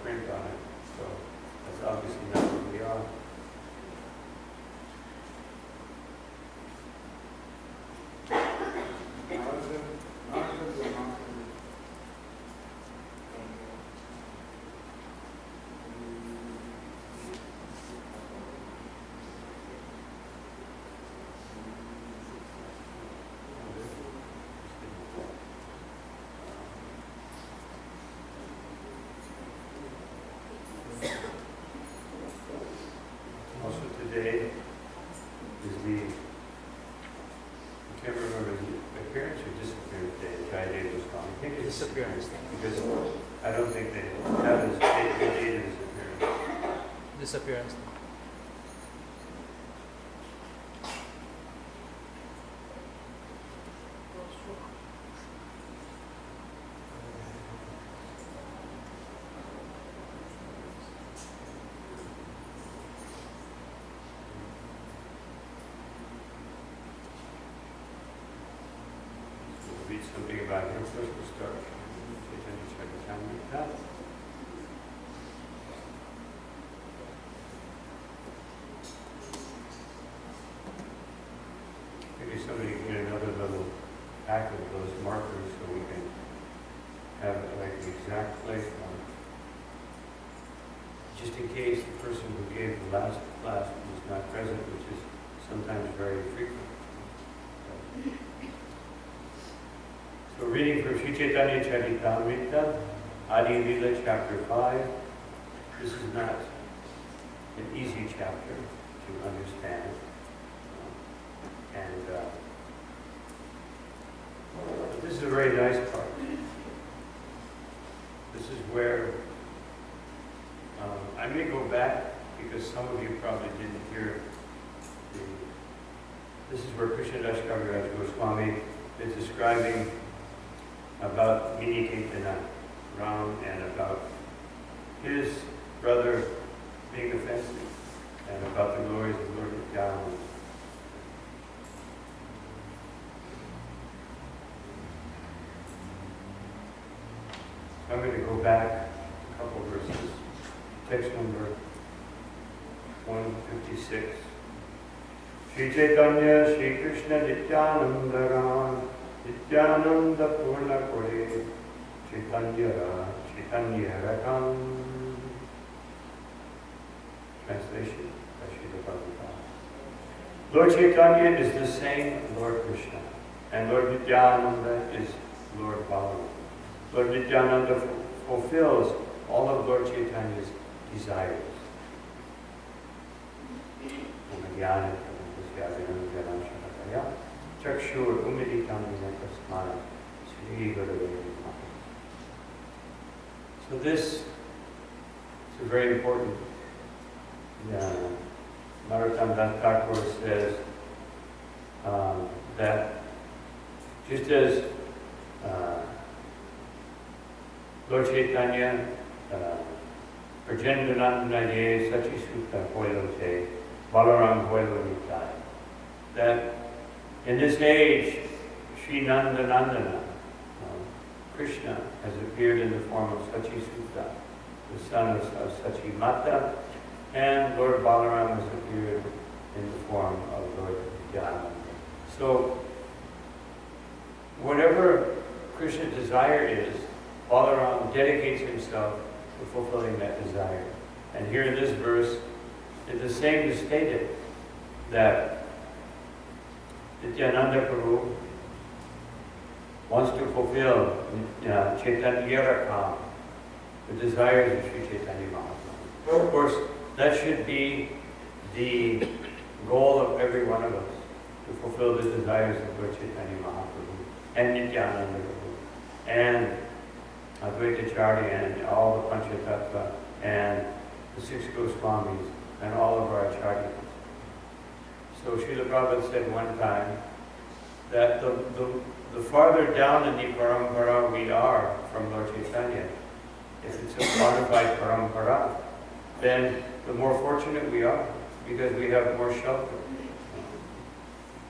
print on it. So that's obviously not who we are. Also today is the, I can't remember the appearance or disappearance day, Jai Day was called. I think it's Disappearance day. because I don't think they have his date, the date of his appearance. Disappearance day. We'll read something about him. First we'll start. Chaitanya Charitamrita. Maybe somebody can get another little pack of those markers so we can have like the exact place on it. Just in case the person who gave the last class was not present, which is sometimes very frequent. So reading from Sri Chaitanya Charitamrita, Adi Lila, chapter 5. This is not an easy chapter to understand. But this is a very nice part. This is where I may go back because some of you probably didn't hear. This is where Krishnadas Kaviraj Goswami is describing about Mini Caitanya, Ram, and about his brother being offensive, and about the glories of Lord Nityananda. I'm going to go back a couple verses. Text number 156. Shri Chaitanya, Shri Krishna, Nityananda Ram, Nityananda Purna Kore, Chaitanya Rakam. Translation by Srila Prabhupada. Lord Chaitanya is the same Lord Krishna, and Lord Nityananda is Lord Balaram. Lord Nityananda fulfills all of Lord Chaitanya's desires. So this is a very important. Narottam Das Thakur says that just as Lord Chaitanya, Prajendanandanaye Sachisuta Hoilote, Balaram Hoilonitai, that in this age, Sri Nandanandana, Krishna, has appeared in the form of Sachisuta, the son of Sachimata, and Lord Balaram has appeared in the form of Lord Nityananda. So, whatever Krishna's desire is, Balaram dedicates himself to fulfilling that desire. And here in this verse, the same is stated, that Nityananda Prabhu wants to fulfill Chaitanya Rakam, the desires of Sri Chaitanya Mahaprabhu. Of course, that should be the goal of every one of us, to fulfill the desires of Lord Chaitanya Mahaprabhu and Nityananda Prabhu and Advaita Charya and all the Panchatattva and the 6 Goswamis and all of our acharyas. So Srila Prabhupada said one time that the farther down in the parampara we are from Lord Chaitanya, if it's a modified parampara, then the more fortunate we are, because we have more shelter.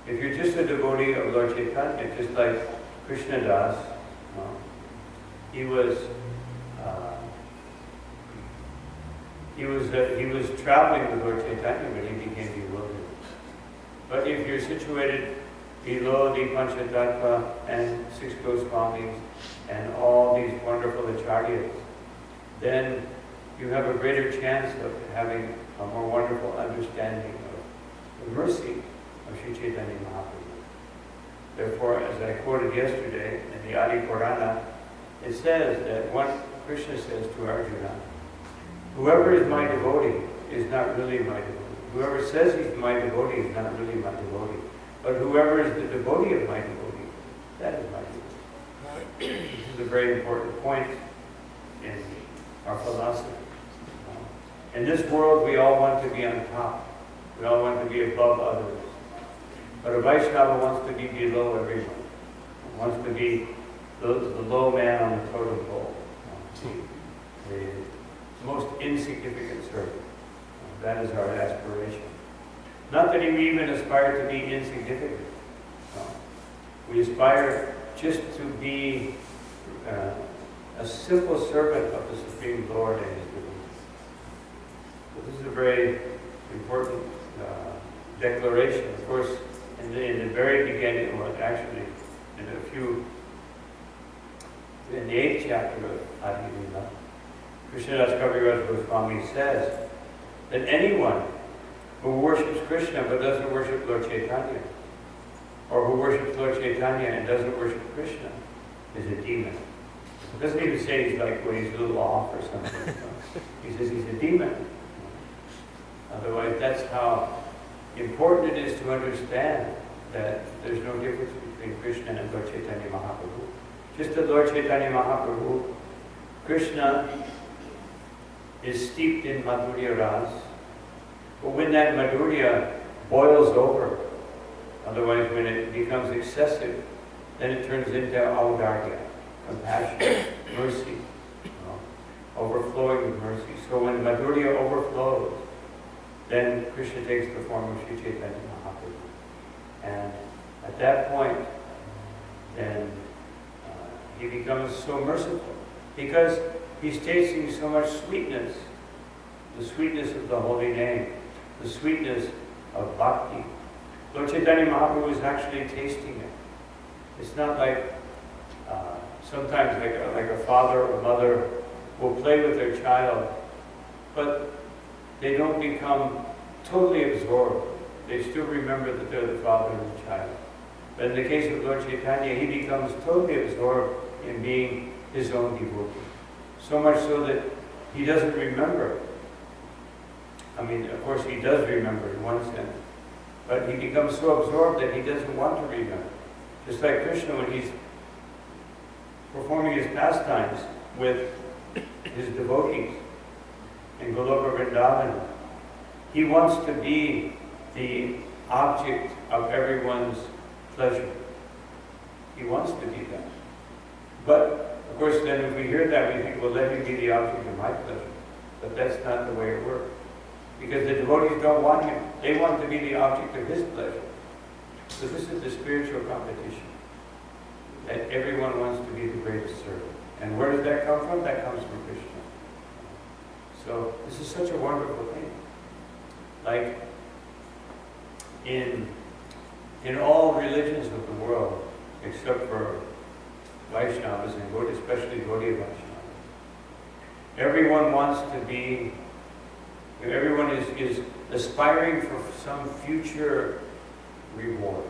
If you're just a devotee of Lord Chaitanya, just like Krishnadas, he was he was traveling with Lord Chaitanya when he became bewildered. But if you're situated below the Panchatattva and 6 Goswamis and all these wonderful acharyas, then you have a greater chance of having a more wonderful understanding of the mercy of Sri Chaitanya Mahaprabhu. Therefore, as I quoted yesterday in the Adi Purana, it says that one Krishna says to Arjuna, whoever is my devotee is not really my devotee. Whoever says he's my devotee is not really my devotee. But whoever is the devotee of my devotee, that is my devotee. This is a very important point in our philosophy. In this world, we all want to be on top. We all want to be above others. But a Vaishnava wants to be below everyone. Wants to be the low man on the totem pole. The most insignificant servant. That is our aspiration. Not that we even aspire to be insignificant. No. We aspire just to be a simple servant of the Supreme Lord and His devotees. So this is a very important declaration. Of course, in the very beginning, or actually in the 8th chapter of Adi Lila, Krishnadas Kaviraj Goswami says that anyone who worships Krishna but doesn't worship Lord Chaitanya, or who worships Lord Chaitanya and doesn't worship Krishna, is a demon. It doesn't even say he's like, well, he's a little off or something. He says he's a demon. Otherwise, that's how important it is to understand that there's no difference between Krishna and Lord Chaitanya Mahaprabhu. Just as Lord Chaitanya Mahaprabhu, Krishna is steeped in Madhurya Ras, but when that Madhurya boils over, otherwise when it becomes excessive, then it turns into Audarya, compassion, mercy, overflowing with mercy. So when Madhurya overflows, then Krishna takes the form of Sri Chaitanya Mahaprabhu. And at that point, then he becomes so merciful, because he's tasting so much sweetness, the sweetness of the holy name, the sweetness of bhakti. Lord Chaitanya Mahaprabhu is actually tasting it. It's not like sometimes like a father or mother will play with their child, but they don't become totally absorbed. They still remember that they're the father and the child. But in the case of Lord Chaitanya, he becomes totally absorbed in being his own devotee. So much so that he doesn't remember. I mean, of course he does remember in one sense, but he becomes so absorbed that he doesn't want to remember. Just like Krishna when he's performing his pastimes with his devotees in Goloka Vrindavan, he wants to be the object of everyone's pleasure. He wants to be that. But, of course, then if we hear that, we think, well, let me be the object of my pleasure. But that's not the way it works. Because the devotees don't want him. They want to be the object of his pleasure. So this is the spiritual competition. That everyone wants to be the greatest servant. And where does that come from? That comes from Krishna. So this is such a wonderful thing. Like in all religions of the world, except for Vaishnavas and Gaudiya, especially Gaudiya Vaishnavas, everyone wants to be, everyone is aspiring for some future reward.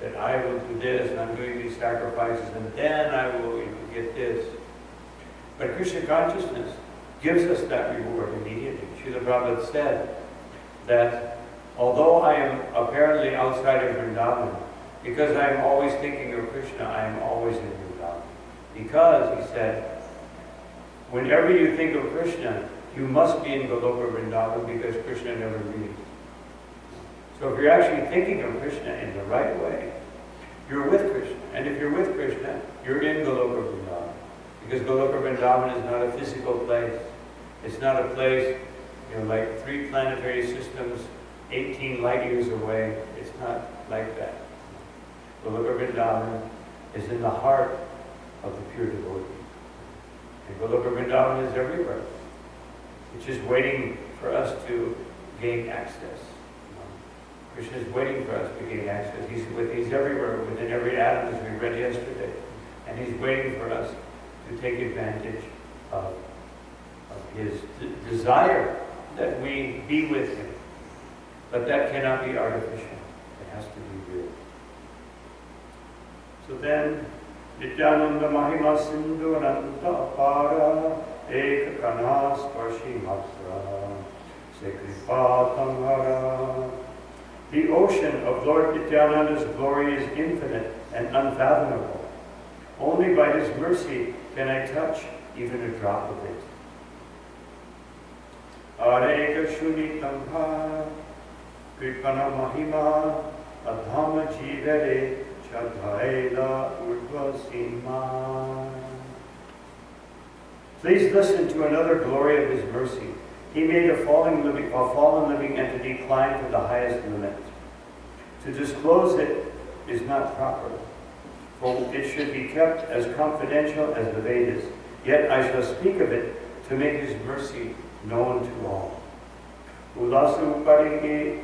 That I will do this, and I'm doing these sacrifices, and then I will get this. But Krishna consciousness gives us that reward immediately. Srila Prabhupada said that although I am apparently outside of Vrindavan, because I am always thinking of Krishna, I am always in Vrindavan. Because, he said, whenever you think of Krishna, you must be in Goloka Vrindavan because Krishna never leaves. So if you're actually thinking of Krishna in the right way, you're with Krishna. And if you're with Krishna, you're in Goloka Vrindavan. Because Goloka Vrindavan is not a physical place. It's not a place, like 3 planetary systems, 18 light years away. It's not like that. Goloka Vrindavan is in the heart of the pure devotee. And Goloka Vrindavan is everywhere. It's just waiting for us to gain access. Krishna is waiting for us to gain access. He's everywhere, within every atom, as we read yesterday. And He's waiting for us to take advantage of His desire that we be with Him. But that cannot be artificial. It has to be real. So then, Nityananda Mahima Sindhu Ananta Para Ekakana Sparshi Matra Sekripa Tamhara. The ocean of Lord Nityananda's glory is infinite and unfathomable. Only by His mercy can I touch even a drop of it. Areka Shunitamha Kripana Mahima Adhama Jivere Chadhaila Urdhva. Please listen to another glory of His mercy. He made a fallen living entity climb to the highest limit. To disclose it is not proper, for it should be kept as confidential as the Vedas. Yet I shall speak of it to make His mercy known to all. Ulasu parike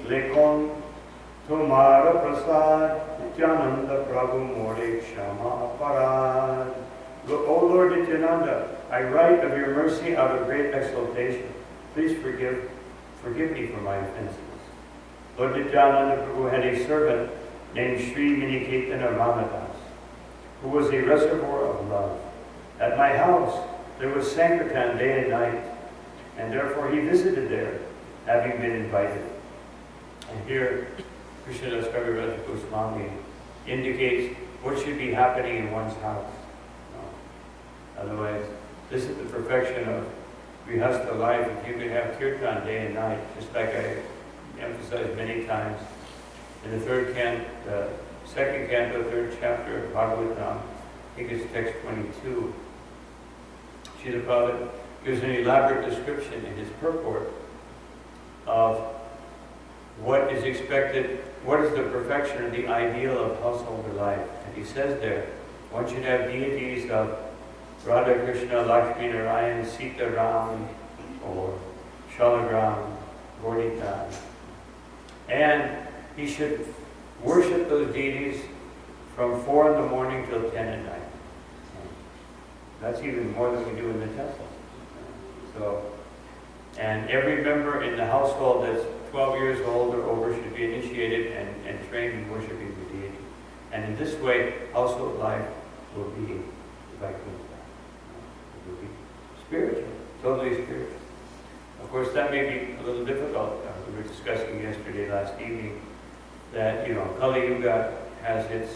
lekon tumara prasad Nityananda Prabhu more kshama aparad. O Lord Nityananda, I write of your mercy out of great exultation. Please forgive me for my offenses. Lord Nityananda Prabhu had a servant named Sri Miniketana Ramadas, who was a reservoir of love. At my house, there was Sankirtan day and night, and therefore he visited there, having been invited. And here, Krishnadas Kaviraj Goswami indicates what should be happening in one's house. Otherwise, this is the perfection of Grihastha life. If you could have kirtan day and night, just like I emphasized many times in the second canto, third chapter of Bhagavatam, I think it's text 22. Srila Prabhupada gives an elaborate description in his purport of what is expected, what is the perfection or the ideal of householder life. And he says there, one should have deities of Radha Krishna, Lakshmi Narayan, Sita Ram, or Shalagram, Gordita. And he should worship those deities from 4 in the morning till 10 at night. That's even more than we do in the temple. So, and every member in the household that's 12 years old or over should be initiated and trained in worshiping the deity. And in this way, household life will be Vaikuntha. It will be spiritual, totally spiritual. Of course, that may be a little difficult. We were discussing yesterday, last evening, that, Kali Yuga has its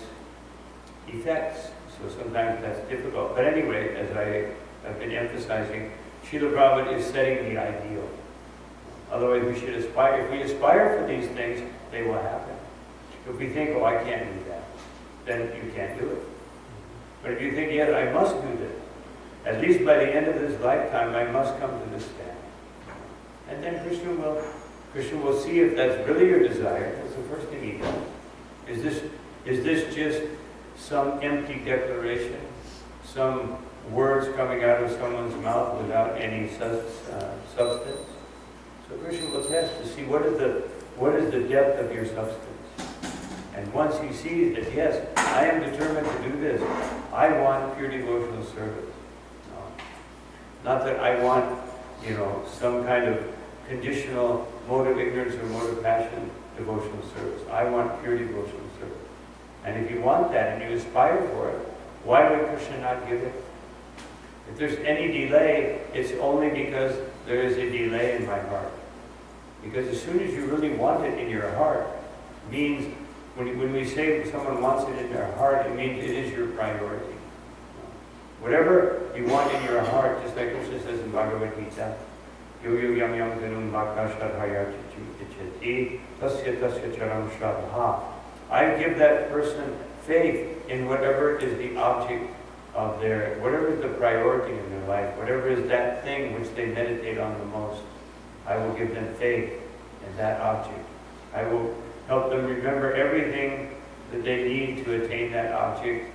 effects. So sometimes that's difficult. But anyway, as I've been emphasizing, Srila Prabhupada is setting the ideal. Otherwise, we should aspire. If we aspire for these things, they will happen. If we think, I can't do that, then you can't do it. But if you think, yes, I must do this, at least by the end of this lifetime, I must come to this stand. And then Krishna will see if that's really your desire. That's the first thing he does. Is this just some empty declaration, some words coming out of someone's mouth without any substance? So Krishna will test to see what is the depth of your substance. And once he sees that, yes, I am determined to do this, I want pure devotional service. Not that I want, some kind of conditional mode of ignorance or mode of passion devotional service. I want pure devotional service. And if you want that and you aspire for it, why would Krishna not give it? If there's any delay, it's only because there is a delay in my heart. Because as soon as you really want it in your heart, means when we say someone wants it in their heart, it means it is your priority. Whatever you want in your heart, just like Krishna says in Bhagavad Gita, yo yam yam dhanum bhakashadhaya chichiti tasya tasya charam shraddha. I give that person faith in whatever is the object of whatever is the priority in their life, whatever is that thing which they meditate on the most. I will give them faith in that object. I will help them remember everything that they need to attain that object.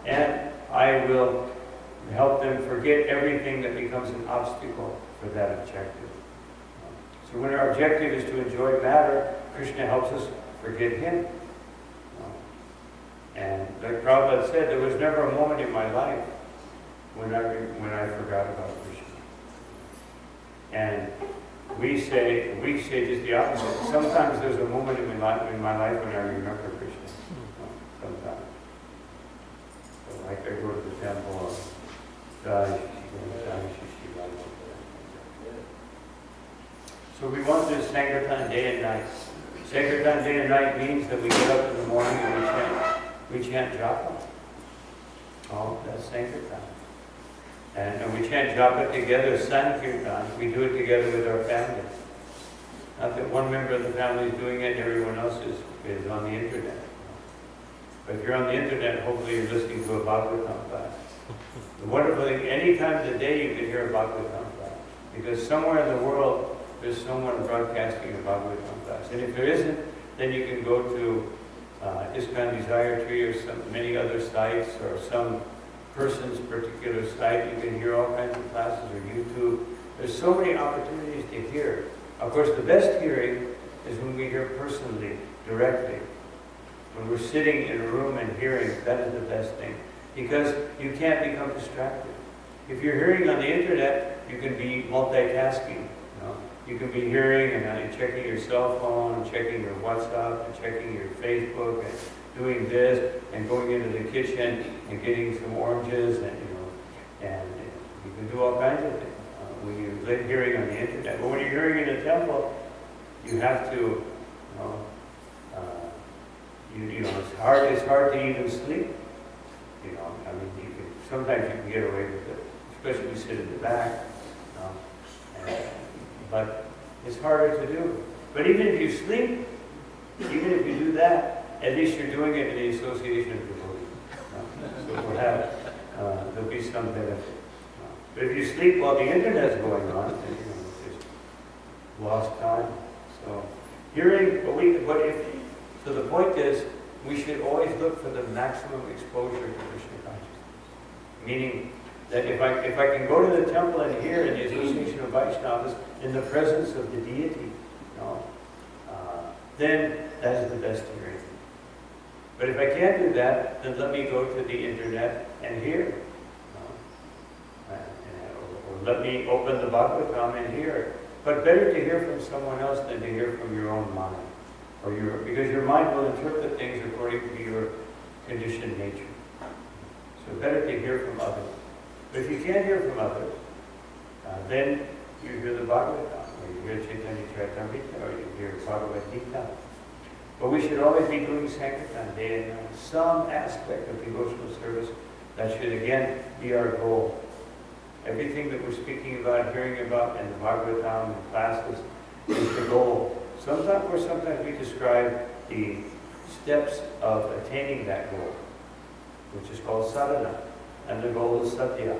And I will help them forget everything that becomes an obstacle for that objective. So when our objective is to enjoy matter, Krishna helps us forget him. And like Prabhupada said, there was never a moment in my life when I forgot about Krishna. And we say just the opposite. Sometimes there's a moment in my life when I remember Krishna. Sometimes. So like I go to the temple of so we want this Sankirtan day and night. Sankirtan day and night means that we get up in the morning and we chant japa. Oh, that's Sankirtan. And we chant japa together, Sankirtan. We do it together with our family. Not that one member of the family is doing it and everyone else is on the internet. But if you're on the internet, hopefully you're listening to a Bhagavatam class. The wonderful thing, any time of the day you can hear a Bhagavatam class. Because somewhere in the world, there's someone broadcasting a Bhagavatam class. And if there isn't, then you can go to ISKCON Desire Tree or many other sites or some person's particular site. You can hear all kinds of classes or YouTube. There's so many opportunities to hear. Of course, the best hearing is when we hear personally, directly. When we're sitting in a room and hearing, that is the best thing. Because you can't become distracted. If you're hearing on the internet, you can be multitasking. You can be hearing and checking your cell phone, and checking your WhatsApp, and checking your Facebook, and doing this, and going into the kitchen and getting some oranges, and you can do all kinds of things when you're hearing on the internet. But when you're hearing in a temple, you have to, it's hard to even sleep. Sometimes you can get away with it, especially if you sit in the back. But it's harder to do. But even if you sleep, even if you do that, at least you're doing it in the association of devotees. So we'll have, there'll be some benefit. But if you sleep while the internet's going on, then it's just lost time. So hearing, so the point is, we should always look for the maximum exposure to Krishna consciousness. Meaning that if I can go to the temple and hear in the association of Vaishnavas in the presence of the deity, then that is the best hearing. But if I can't do that, then let me go to the internet and hear. Or let me open the Bhagavatam and hear. But better to hear from someone else than to hear from your own mind. Because your mind will interpret things according to your conditioned nature. So better to hear from others. But if you can't hear from others, then you hear the Bhagavatam, or you hear Chaitanya Charitamrita, or you hear Bhagavad Gita. But we should always be doing Sankirtan day and night. Some aspect of devotional service, that should again be our goal. Everything that we're speaking about, hearing about in the Bhagavatam and classes is the goal. Sometimes we describe the steps of attaining that goal, which is called sadhana. And the goal is sadhya.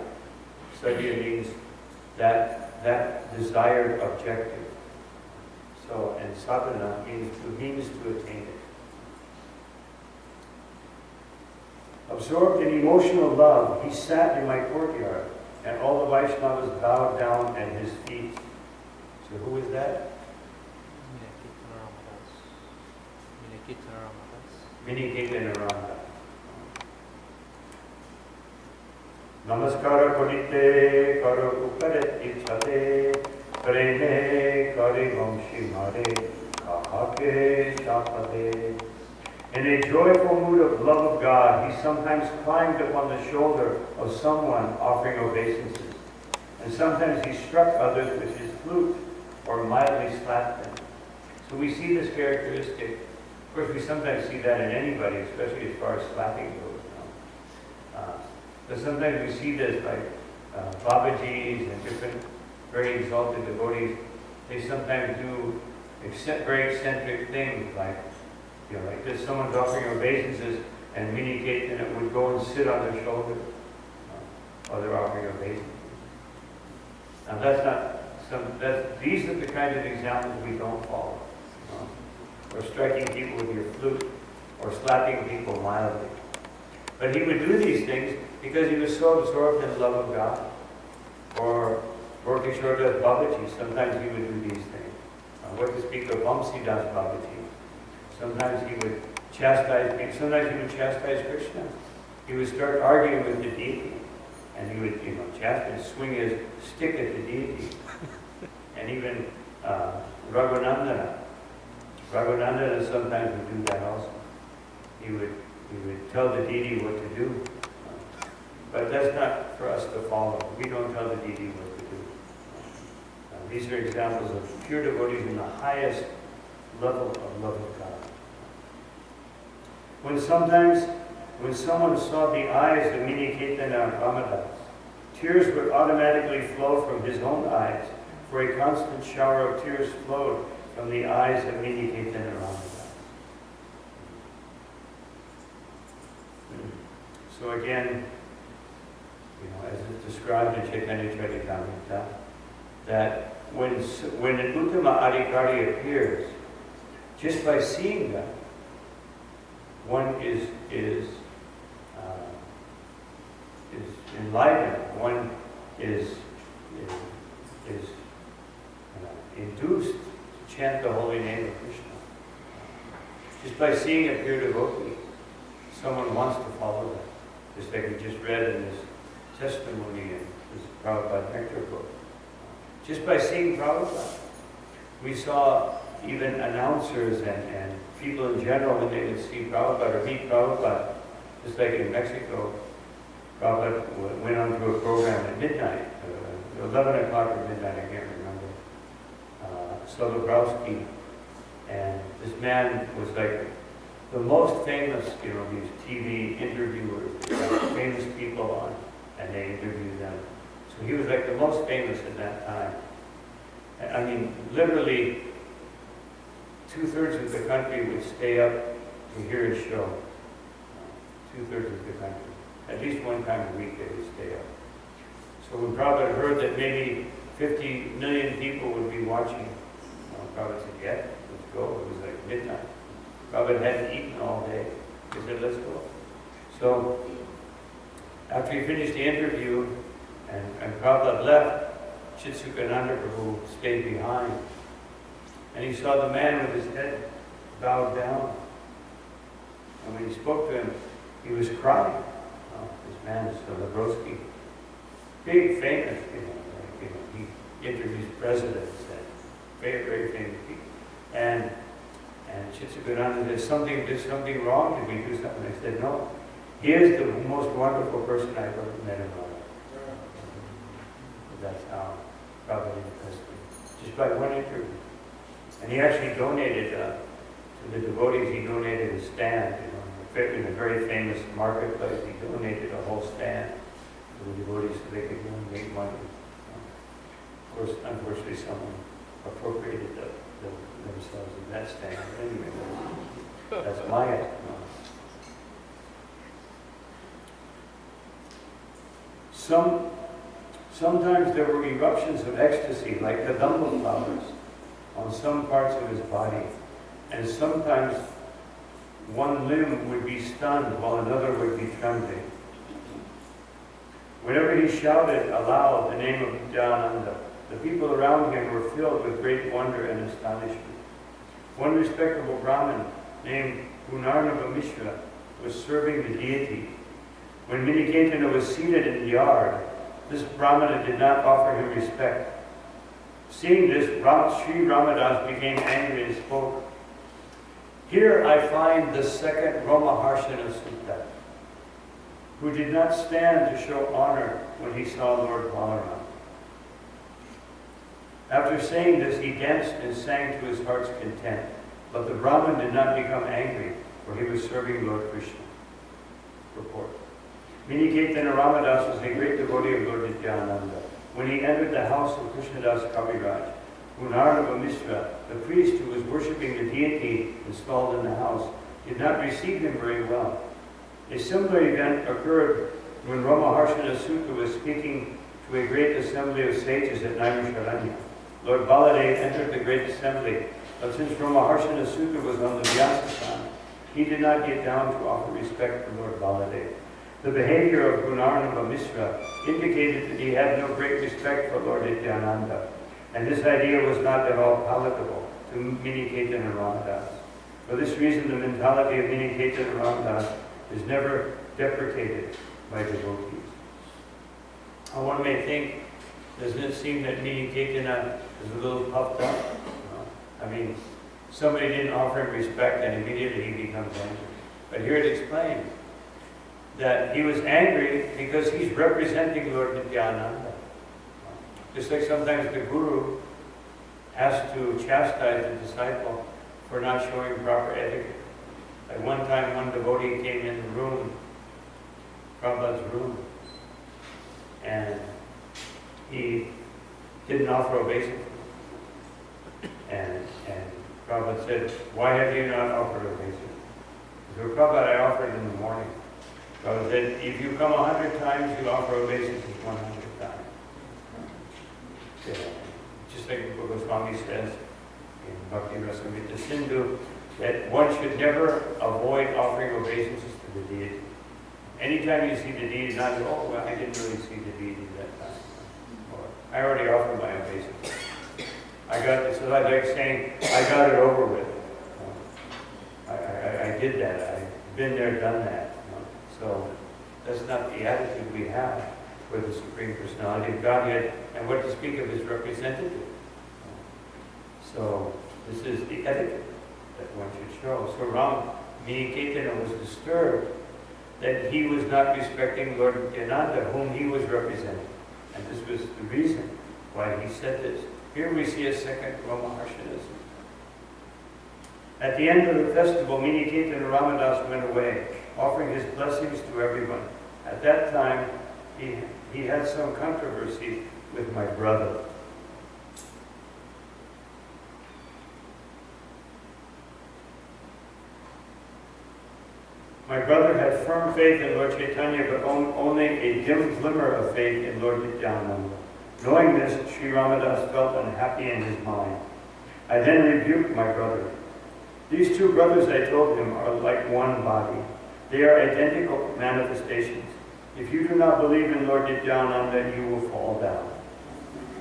Sadhya means that desired objective. So, and sadhana means to attain it. Absorbed in emotional love, he sat in my courtyard, and all the Vaishnavas bowed down at his feet. So who is that? Minikitana Ramadas. Namaskara Kodite Karo Ukaret Ichate Preme Kari Vamshi Mare Kahake Shapade. In a joyful mood of love of God, he sometimes climbed upon the shoulder of someone offering obeisances, and sometimes he struck others with his flute or mildly slapped them. So we see this characteristic. Of course, we sometimes see that in anybody, especially as far as slapping goes. But sometimes we see this like Babajis and different very exalted devotees. They sometimes do very eccentric things like this. Someone's offering obeisances and Minikitana would go and sit on their shoulder while they're offering obeisances. Now these are the kind of examples we don't follow. Or striking people with your flute, or slapping people mildly. But he would do these things because he was so absorbed in the love of God. Or Kishore Das Babaji, sometimes he would do these things. What to speak of Vamsi Das Babaji. Sometimes he would chastise people, sometimes he would chastise Krishna. He would start arguing with the deity, and he would, chastise, swing his stick at the deity. And even Raghunandana sometimes would do that also. He would tell the deity what to do. But that's not for us to follow. We don't tell the deity what to do. These are examples of pure devotees in the highest level of love of God. When someone saw the eyes of Miniketana and Ramadas, tears would automatically flow from his own eyes, for a constant shower of tears flowed from the eyes of Miniketana and Ramadas. So again, as is described in Chaitanya Charitamrita, that when an Uttama Adhikari appears, just by seeing them, one is enlightened, one is induced to chant the holy name of Krishna. Just by seeing a pure devotee, someone wants to follow them. Just like we just read in this testimony in this Prabhupada Nectar book. Just by seeing Prabhupada, we saw even announcers and people in general when they would see Prabhupada or meet Prabhupada, just like in Mexico, Prabhupada went on to a program at midnight, 11 o'clock or midnight, I can't remember, Slobodowski, and this man was like the most famous, these TV interviewers, they got famous people on, and they interviewed them. So he was like the most famous at that time. I mean, literally, 2/3 of the country would stay up to hear his show. 2/3 of the country. At least one time a week they would stay up. So when Prabhupada heard that maybe 50 million people would be watching, Prabhupada said, yeah, let's go. It was like midnight. Prabhupada hadn't eaten all day. He said, let's go. So after he finished the interview and Prabhupada left, Chitsukananda Prabhu stayed behind. And he saw the man with his head bowed down. And when he spoke to him, he was crying. This man is Lebroski, big, famous, he interviews presidents and very, very famous people. And Chitsukananda said, did something wrong? Did we do something? I said, no. He is the most wonderful person I've ever met in my life. That's how Prabhupada impressed me. Just by one interview. And he actually donated to the devotees, he donated a stand, in a very famous marketplace. He donated a whole stand to the devotees so they could make money. Of course, unfortunately, someone appropriated themselves in that stand. Anyway, that's Maya. Sometimes there were eruptions of ecstasy, like kadamba flowers, on some parts of his body, and sometimes one limb would be stunned while another would be trembling. Whenever he shouted aloud the name of Nityananda, the people around him were filled with great wonder and astonishment. One respectable Brahmin named Gunarnava Mishra was serving the deity. When Miniketana was seated in the yard, this Brahmana did not offer him respect. Seeing this, Sri Ramadas became angry and spoke, "Here I find the second Romaharshana Sutta, who did not stand to show honor when he saw Lord Balaram." After saying this, he danced and sang to his heart's content. But the Brahmin did not become angry, for he was serving Lord Krishna. Report. Miniketana Ramadas was a great devotee of Lord Nityananda. When he entered the house of Krishnadas Kaviraj, Gunarnava Mishra, the priest who was worshipping the deity installed in the house, did not receive him very well. A similar event occurred when Romaharshana Sutta was speaking to a great assembly of sages at Naimisharanya. Lord Baladev entered the great assembly, but since Romaharshana Sutta was on the Vyasasana, he did not get down to offer respect to Lord Baladev. The behavior of Gunarnava Mishra indicated that he had no great respect for Lord Nityananda, and this idea was not at all palatable to Miniketan and Ramadas. For this reason, the mentality of Miniketan and Ramadas is never deprecated by devotees. One may think, doesn't it seem that Miniketan is a little puffed up? I mean, somebody didn't offer him respect and immediately he becomes angry. But here it explains that he was angry because he's representing Lord Nityananda. Just like sometimes the guru has to chastise the disciple for not showing proper etiquette. Like one time one devotee came in the room, Prabhupada's room, and he didn't offer obeisance. And Prabhupada said, "Why have you not offered obeisance?" He said, "Prabhupada, I offered in the morning." Prabhupada said, "If you come 100 times, you offer obeisance 100 times." Yeah. Just like Swami says in Bhakti Rasamrita Sindhu, that one should never avoid offering obeisances to the deity. Anytime you see the deity, not go, "Oh, well, I didn't really see the deity that time." Or, "I already offered my obeisance. I got this." So I like saying, "I got it over with. I did that. I've been there, done that." So that's not the attitude we have with the Supreme Personality of Godhead, and what to speak of His representative. So this is the etiquette that one should show. So Miniketan was disturbed that he was not respecting Lord Nityananda, whom he was representing. And this was the reason why he said this. Here we see a second Ramaharshanism. At the end of the festival, Miniketan and Ramadas went away, offering his blessings to everyone. At that time, he had some controversy with my brother. My brother had firm faith in Lord Chaitanya, but only a dim glimmer of faith in Lord Nityananda. Knowing this, Sri Ramadas felt unhappy in his mind. I then rebuked my brother. These two brothers, I told him, are like one body. They are identical manifestations. If you do not believe in Lord Nityananda, you will fall down.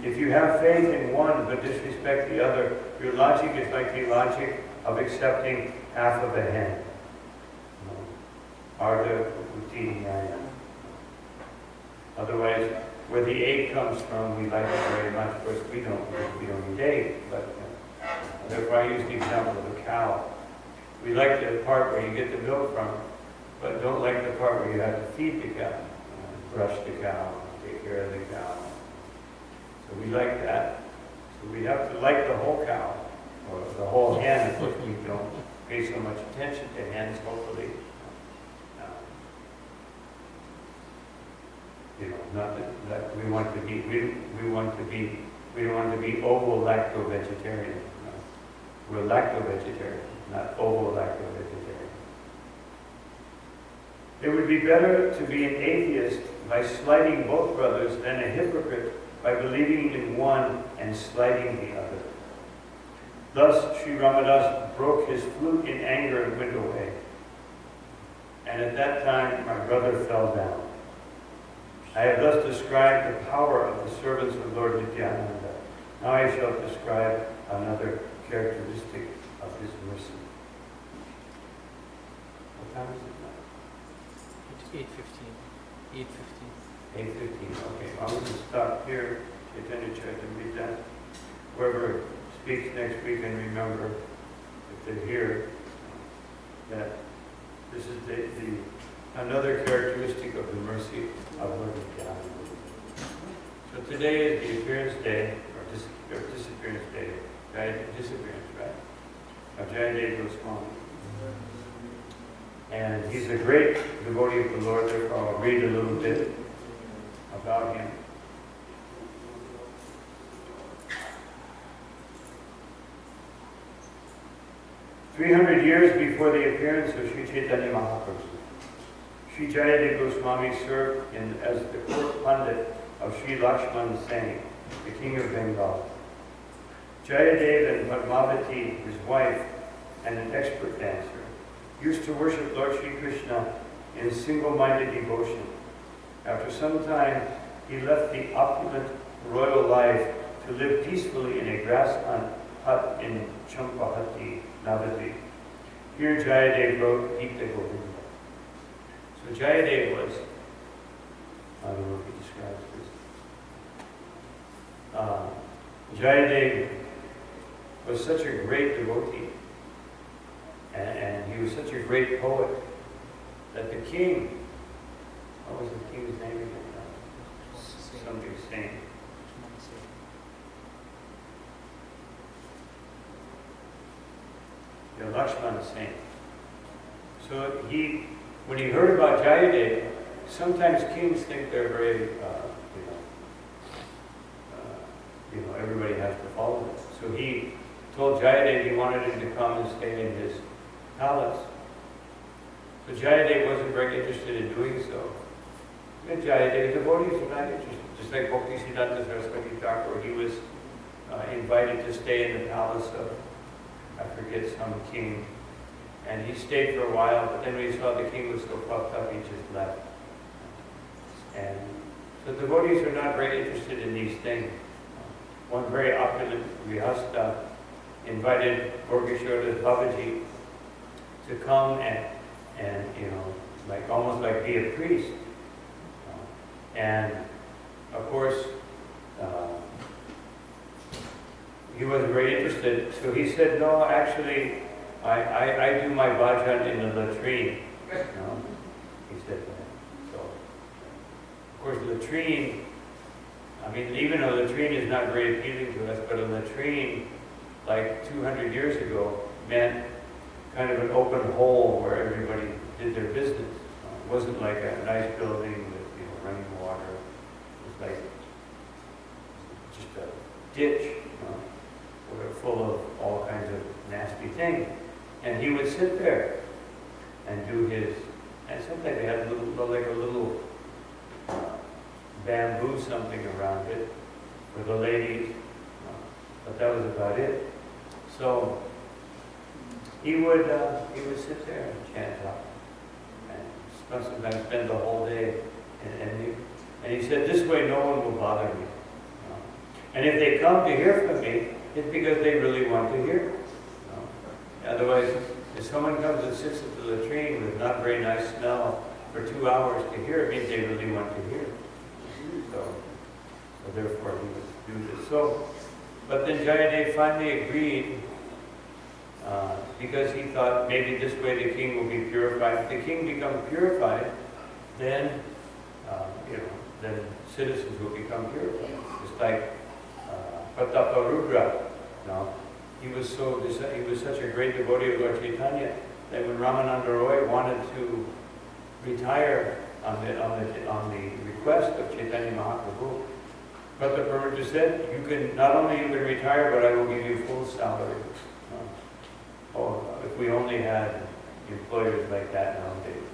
If you have faith in one but disrespect the other, your logic is like the logic of accepting half of a hen. Arda Uti Nyaya. Otherwise, where the egg comes from, we like it very much. Of course, we don't eat egg, but therefore I use the example of a cow. We like the part where you get the milk from, but don't like the part where you have to feed the cow, brush the cow, take care of the cow. So we like that. So we have to like the whole cow, or the whole hen. Of course, we don't pay so much attention to hens, hopefully. Not that we want to be. We want to be. We don't want to be ovo-lacto-vegetarian. We're lacto-vegetarian, not ovo-lacto-vegetarian. It would be better to be an atheist by slighting both brothers than a hypocrite by believing in one and slighting the other. Thus, Sri Ramadas broke his flute in anger and went away. And at that time, my brother fell down. I have thus described the power of the servants of Lord Nityananda. Now I shall describe another characteristic of his mercy. What time is it now? It's 8:15. 8:15. 8:15. Okay, I'm going to stop here. Chaitanya Charitamrita. Whoever speaks next week, and remember, if they're here, that this is another characteristic of the mercy of Lord Nityananda. So today is the appearance day, or disappearance day, disappearance, right? Of Jayadeva Swami. And he's a great devotee of the Lord, therefore I'll read a little bit about him. "300 years before the appearance of Sri Chaitanya Mahaprabhu, Sri Jayadeva Goswami served as the court pundit of Sri Lakshman Singh, the king of Bengal. Jayadeva and Padmavati, his wife, and an expert dancer, used to worship Lord Sri Krishna in single-minded devotion. After some time, he left the opulent royal life to live peacefully in a grass hut in Champahati, Navadvip. Here Jayadev wrote Gita Govinda. So Jayadev was, I don't know if he describes this. Jayadev was such a great devotee, and he was such a great poet, that the king, what was the king's name again? Something Singh. Yeah, Lakshman Singh. So when he heard about Jayadev, sometimes kings think they're very, everybody has to follow them. So he told Jayadev he wanted him to come and stay in his palace. So Jayadev wasn't very interested in doing so. And Jayadev, devotees are not interested. Just like Bhaktisiddhanta Saraswati Thakur, he was invited to stay in the palace of, I forget, some king. And he stayed for a while, but then when he saw the king was so puffed up, he just left. And so devotees are not very interested in these things. One very opulent Grihastha invited Gorgeshwara's Babaji to come and almost like be a priest. And of course, he wasn't very interested. So he said, no, actually, I do my bhajan in the latrine. He said that. So, of course, latrine, even though latrine is not very appealing to us, but a latrine, like 200 years ago, meant kind of an open hole where everybody did their business. It wasn't like a nice building with running water. It was like just a ditch, full of all kinds of nasty things. And he would sit there and do his, and sometimes they had a little bamboo something around it for the ladies, but that was about it. So he would sit there and chant up, and sometimes spend the whole day. And he said, this way no one will bother me. And if they come to hear from me, it's because they really want to hear. Otherwise, if someone comes and sits at the latrine with not very nice smell for 2 hours to hear, it means they really want to hear. So therefore he would do this. But then Jayadev finally agreed because he thought maybe this way the king will be purified. If the king becomes purified, then citizens will become purified. Just like Prataparudra. He was such a great devotee of Lord Chaitanya that when Ramananda Roy wanted to retire on the request of Chaitanya Mahaprabhu, Prataparudra said, not only you can retire, but I will give you full salary. If we only had employers like that nowadays,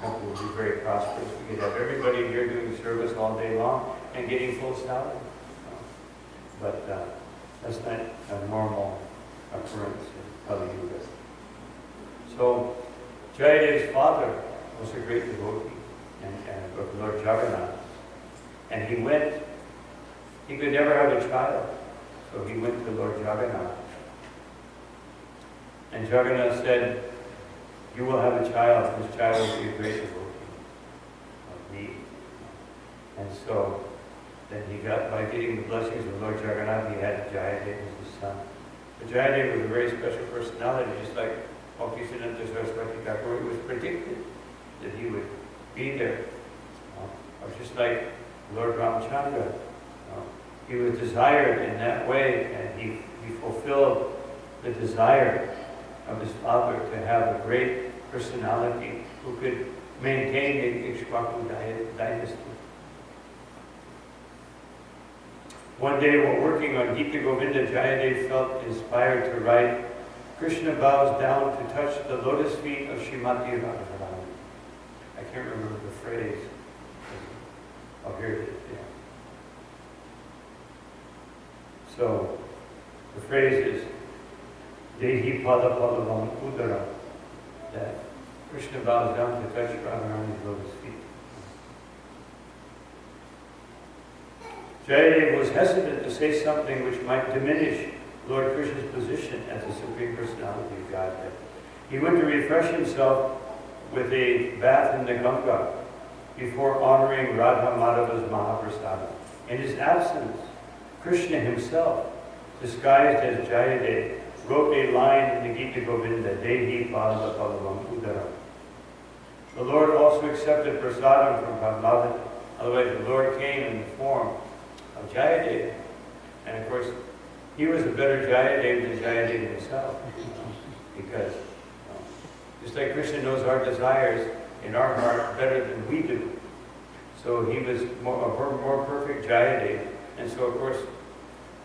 we would be very prosperous. We could have everybody here doing service all day long and getting full salary. But that's not a normal occurrence in Kali Yuga. So Jayadev's father was a great devotee of Lord Jagannath. And he could never have a child. So he went to Lord Jagannath. And Jagannath said, you will have a child. This child will be a great devotee of me. And so then by getting the blessings of Lord Jagannath, he had Jayadev as his son. But Jayadev was a very special personality, just like Bhaktisiddhanta Saraswati Thakur. It was predicted that he would be there. Or just like Lord Ramchandra. He was desired in that way, and he fulfilled the desire of his father to have a great personality who could maintain the Ikshvaku dynasty. One day, while working on Gita Govinda, Jayadev felt inspired to write, Krishna bows down to touch the lotus feet of Srimati Radharani. I can't remember the phrase. Oh, here it is, yeah. So, the phrase is, Dehi pada padavam udara, that Krishna bows down to touch Radharani's lotus feet. Jayadev was hesitant to say something which might diminish Lord Krishna's position as the Supreme Personality of Godhead. He went to refresh himself with a bath in the Ganga before honoring Radha Madhava's Mahaprasada. In his absence, Krishna himself, disguised as Jayadev, wrote a line in the Gita Govinda, Dehi Pada Palavam Udaram. The Lord also accepted prasadam from Padmavati. Otherwise, the Lord came in the form of Jayadev. And of course, he was a better Jayadev than Jayadev himself. Because just like Krishna knows our desires in our heart better than we do. So he was a more perfect Jayadev. And so, of course,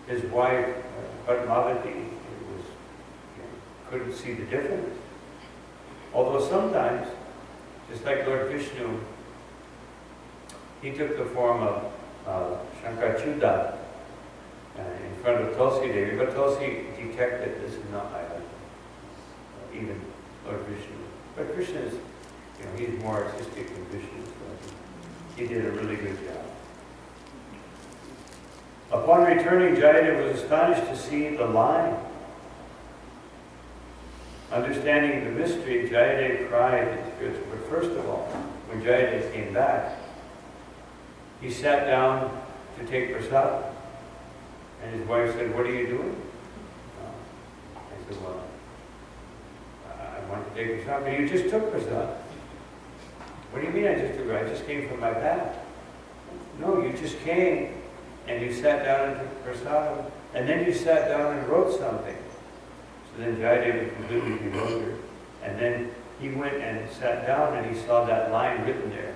his wife, Padmavati, couldn't see the difference. Although sometimes, just like Lord Vishnu, he took the form of Shankachuda in front of Tulsi Devi, but Tulsi detected this is not my husband, even Lord Vishnu. But Krishna is, he's more artistic than Vishnu, so he did a really good job. Upon returning, Jayadev was astonished to see the line. Understanding the mystery, Jayadev cried in spirits. But first of all, when Jayadev came back, he sat down to take prasad. And his wife said, "What are you doing?" I said, "Well, I want to take prasad." "But you just took prasad." "What do you mean I just took it? I just came from my bath." "No, you just came and you sat down and took prasad, and then you sat down and wrote something." So then Jayadev was completely bewildered. And then he went and sat down and he saw that line written there.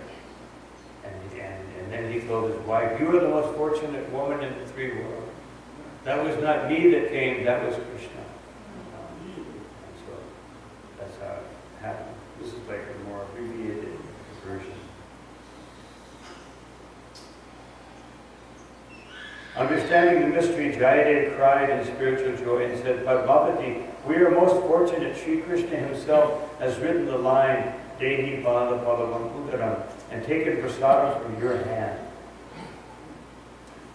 And then he told his wife, "You are the most fortunate woman in the three worlds. That was not me that came, that was Krishna." And so that's how it happened. This is like a more abbreviated version. Understanding the mystery, Jayadev cried in spiritual joy and said, "Padmavati, we are most fortunate. Sri Krishna himself has written the line, Dehi Pada Palavam Udaram, and taken prasadam from your hand."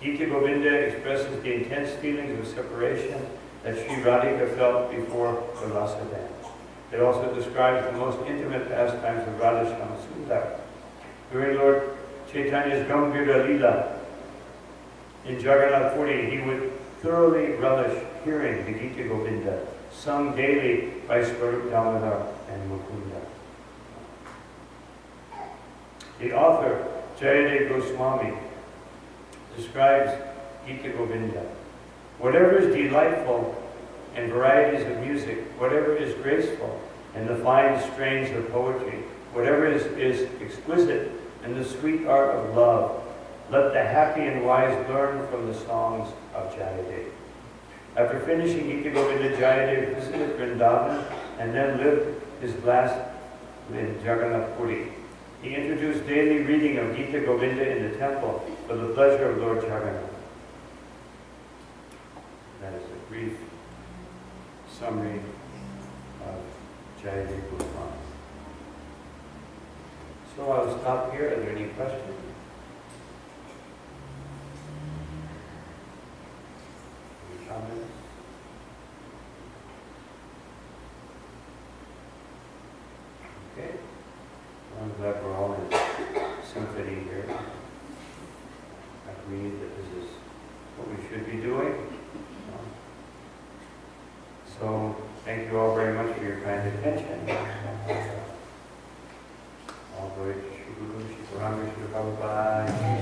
Gita Govinda expresses the intense feelings of separation that Sri Radhika felt before the Rasa dance. It also describes the most intimate pastimes of Radha Shama Sundar. During Lord Chaitanya's Gambhira lila, in Jagannath Puri, he would thoroughly relish hearing the Gita Govinda, sung daily by Swarup Damodar and Mukunda. The author, Jayadev Goswami, describes Gita Govinda. Whatever is delightful in varieties of music, whatever is graceful in the fine strains of poetry, whatever is exquisite in the sweet art of love, let the happy and wise learn from the songs of Jayadev. After finishing Gita Govinda, Jayadev visited Vrindavan and then lived his last in Jagannath Puri. He introduced daily reading of Gita Govinda in the temple for the pleasure of Lord Jagannath. That is a brief summary of Jayadev Goswami. So I'll stop here. Are there any questions? Any comments? Okay. I'm glad we're all in symphony here. Agree that this is what we should be doing. So, thank you all very much for your kind attention. All glory to Shri Guru, Shri Paramahansa, Shri Prabhupada.